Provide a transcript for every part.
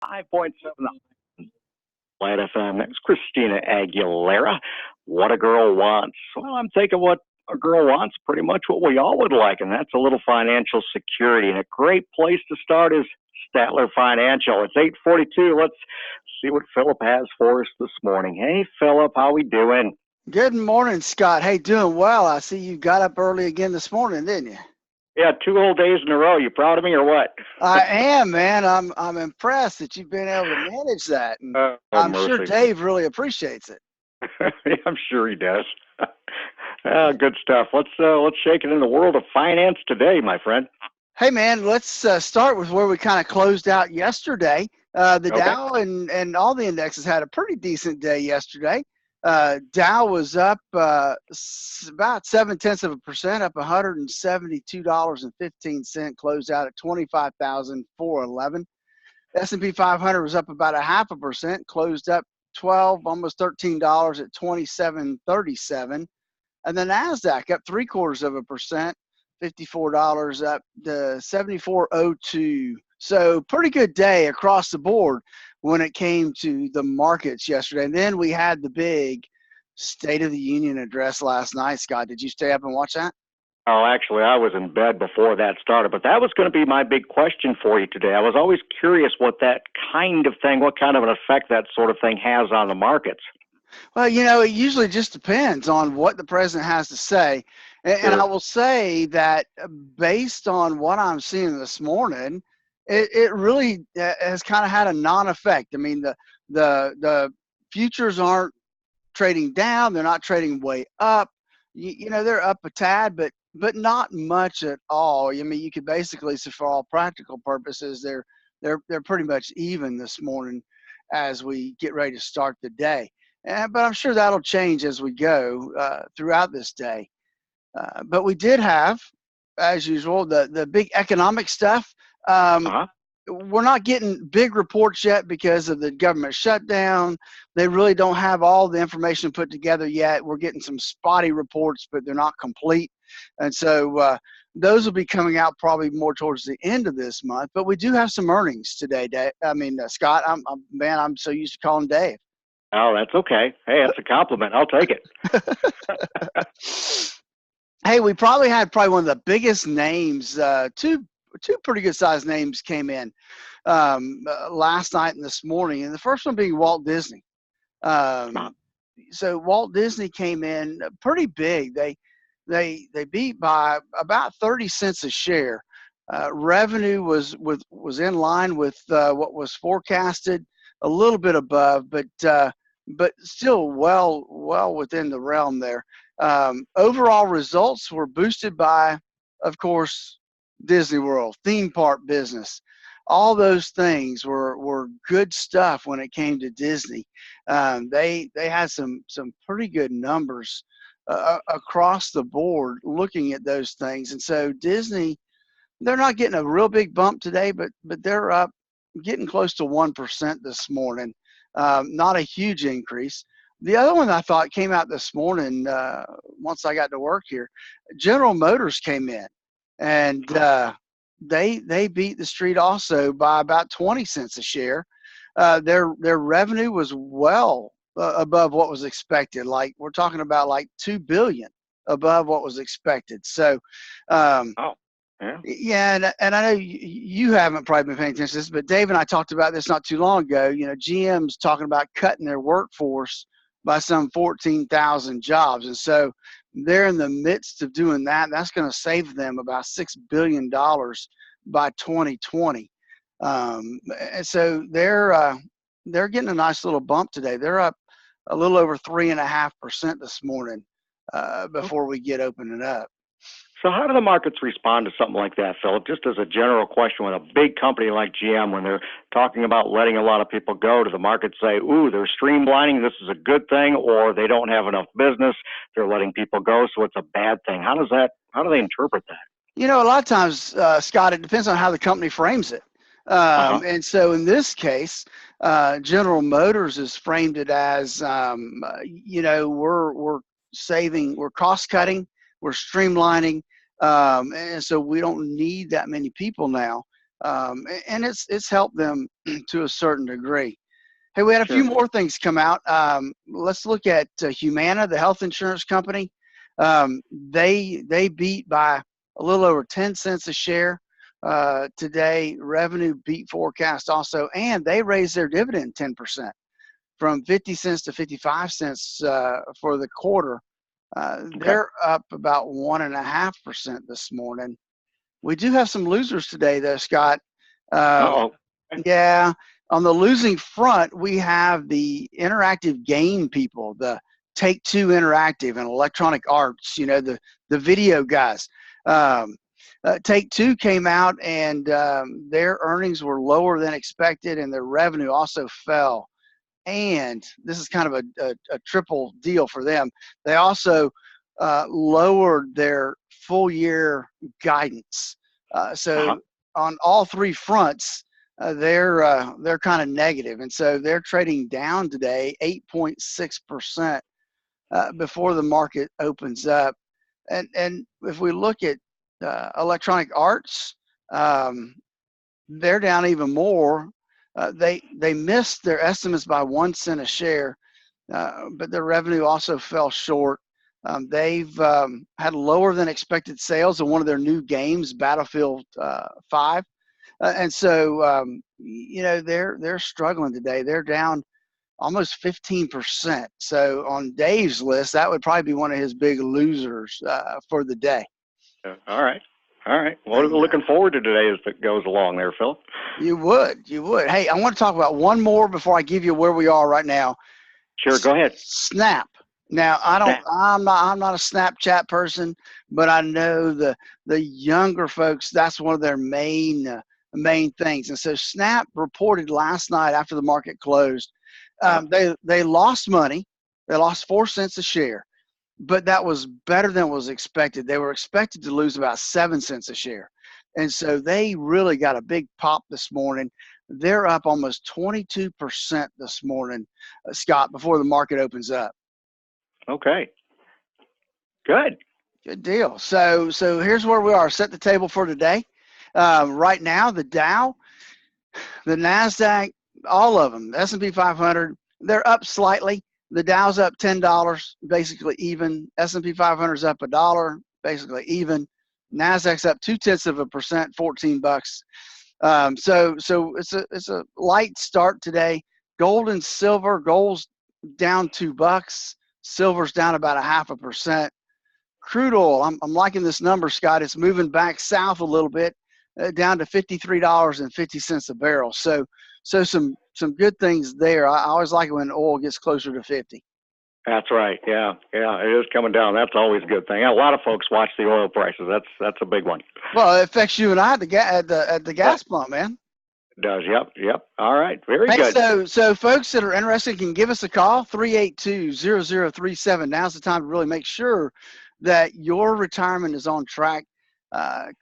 5.7 Light FM. That's Christina Aguilera. What a girl wants. Well, I'm thinking what a girl wants, pretty much what we all would like, and that's a little financial security. And a great place to start is Statler Financial. It's 8:42. Let's see what Phillip has for us this morning. Hey, Phillip, how we doing? Good morning, Scott. Hey, doing well. I see you got up early again this morning, didn't you? Yeah, 2 whole days in a row. You proud of me or what? I am, man. I'm impressed that you've been able to manage that, and I'm sure mercy. Dave really appreciates it. Yeah, I'm sure he does. Good stuff. Let's shake it in the world of finance today, my friend. Hey, man, let's start with where we kind of closed out yesterday. The Okay. Dow and all the indexes had a pretty decent day yesterday. Dow was up about 0.7%, up $172.15, closed out at 25,411. S&P 500 was up about 0.5%, closed up almost $13 at 2737. And the Nasdaq up 0.75%, $54 up to 7402. So pretty good day across the board when it came to the markets yesterday. And then we had the big State of the Union address last night. Scott, did you stay up and watch that? Oh, actually, I was in bed before that started, but that was going to be my big question for you today. I was always curious what that kind of thing, what kind of an effect that sort of thing has on the markets. Well, it usually just depends on what the president has to say. And I will say that based on what I'm seeing this morning, it really has kind of had a non-effect. I mean, the futures aren't trading down. They're not trading way up. They're up a tad, but not much at all. I mean, you could basically say for all practical purposes, they're pretty much even this morning as we get ready to start the day. But I'm sure that'll change as we go throughout this day. But we did have, as usual, the big economic stuff. We're not getting big reports yet because of the government shutdown. They really don't have all the information put together yet. We're getting some spotty reports, but they're not complete. And so those will be coming out probably more towards the end of this month. But we do have some earnings today, Dave. Scott, I'm so used to calling Dave. Oh, that's okay. Hey, that's a compliment. I'll take it. Hey, we probably had one of the biggest names. Two pretty good sized names came in last night and this morning, and the first one being Walt Disney. So Walt Disney came in pretty big. They beat by about 30 cents a share. Revenue was in line with what was forecasted, a little bit above, but still well within the realm there. Overall results were boosted by, of course, Disney World, theme park business. All those things were good stuff when it came to Disney. They had some pretty good numbers across the board looking at those things. And so Disney, they're not getting a real big bump today, but they're up, getting close to 1% this morning. Not a huge increase. The other one I thought came out this morning once I got to work here. General Motors came in, and they beat the street also by about 20 cents a share. Their revenue was well above what was expected. Like we're talking about like $2 billion above what was expected. So, yeah, and I know you haven't probably been paying attention to this, but Dave and I talked about this not too long ago. GM's talking about cutting their workforce by some 14,000 jobs, and so they're in the midst of doing that. That's going to save them about $6 billion by 2020. And so they're getting a nice little bump today. They're up a little over 3.5% this morning before we get opening up. So how do the markets respond to something like that, Phillip? Just as a general question, with a big company like GM, when they're talking about letting a lot of people go, do the markets say, ooh, they're streamlining, this is a good thing, or they don't have enough business, they're letting people go, so it's a bad thing? How do they interpret that? A lot of times, Scott, it depends on how the company frames it. And so in this case, General Motors has framed it as, we're saving, we're cost cutting, we're streamlining. And so we don't need that many people now. and it's helped them to a certain degree. Hey, we had a few Sure. more things come out. Let's look at Humana, the health insurance company. They beat by a little over 10 cents a share today. Revenue beat forecast also, and they raised their dividend 10% from 50 cents to 55 cents for the quarter. Okay. They're up about 1.5% this morning. We do have some losers today, though, Scott. Uh-oh. Yeah, on the losing front, we have the interactive game people, the Take-Two Interactive and Electronic Arts, the video guys. Take-Two came out and their earnings were lower than expected and their revenue also fell. And this is kind of a triple deal for them. They also lowered their full year guidance. So on all three fronts, they're kind of negative, and so they're trading down today 8.6% before the market opens up. And if we look at Electronic Arts, they're down even more. They missed their estimates by 1 cent a share, but their revenue also fell short. They've had lower than expected sales of one of their new games, Battlefield 5. And so, they're struggling today. They're down almost 15%. So on Dave's list, that would probably be one of his big losers for the day. All right. All right. Well, we're looking forward to today as it goes along there, Phillip. You would. Hey, I want to talk about one more before I give you where we are right now. Sure. Go ahead. Snap. Now, I'm not a Snapchat person, but I know the younger folks, that's one of their main things. And so Snap reported last night after the market closed, they lost money. They lost 4 cents a share, but that was better than was expected. They were expected to lose about 7 cents a share. And so they really got a big pop this morning. They're up almost 22% this morning, Scott, before the market opens up. Okay. Good. Good deal. So here's where we are. Set the table for today. Right now, the Dow, the NASDAQ, all of them, S&P 500, they're up slightly. The Dow's up $10, basically even. S&P 500 is up $1, basically even. NASDAQ's up 0.2%, $14. So it's a light start today. Gold and silver, gold's down $2. Silver's down about 0.5%. Crude oil, I'm liking this number, Scott. It's moving back south a little bit, down to $53.50 a barrel. So some good things there. I always like it when oil gets closer to 50. That's right. Yeah, it is coming down. That's always a good thing. A lot of folks watch the oil prices. That's a big one. Well, it affects you and I at the gas pump, man. It does. Yep. All right. Very good. So folks that are interested can give us a call, 382-0037. Now's the time to really make sure that your retirement is on track.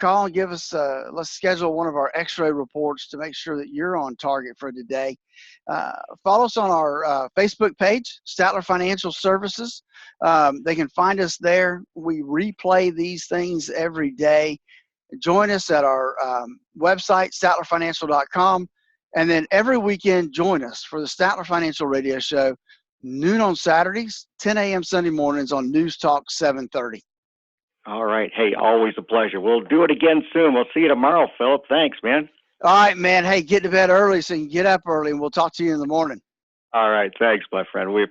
Call and give us, let's schedule one of our x-ray reports to make sure that you're on target for today. Follow us on our Facebook page, Statler Financial Services. They can find us there. We replay these things every day. Join us at our website, statlerfinancial.com. And then every weekend, join us for the Statler Financial Radio Show, noon on Saturdays, 10 a.m. Sunday mornings on News Talk 730. All right. Hey, always a pleasure. We'll do it again soon. We'll see you tomorrow, Phillip. Thanks, man. All right, man. Hey, get to bed early so you can get up early, and we'll talk to you in the morning. All right. Thanks, my friend. We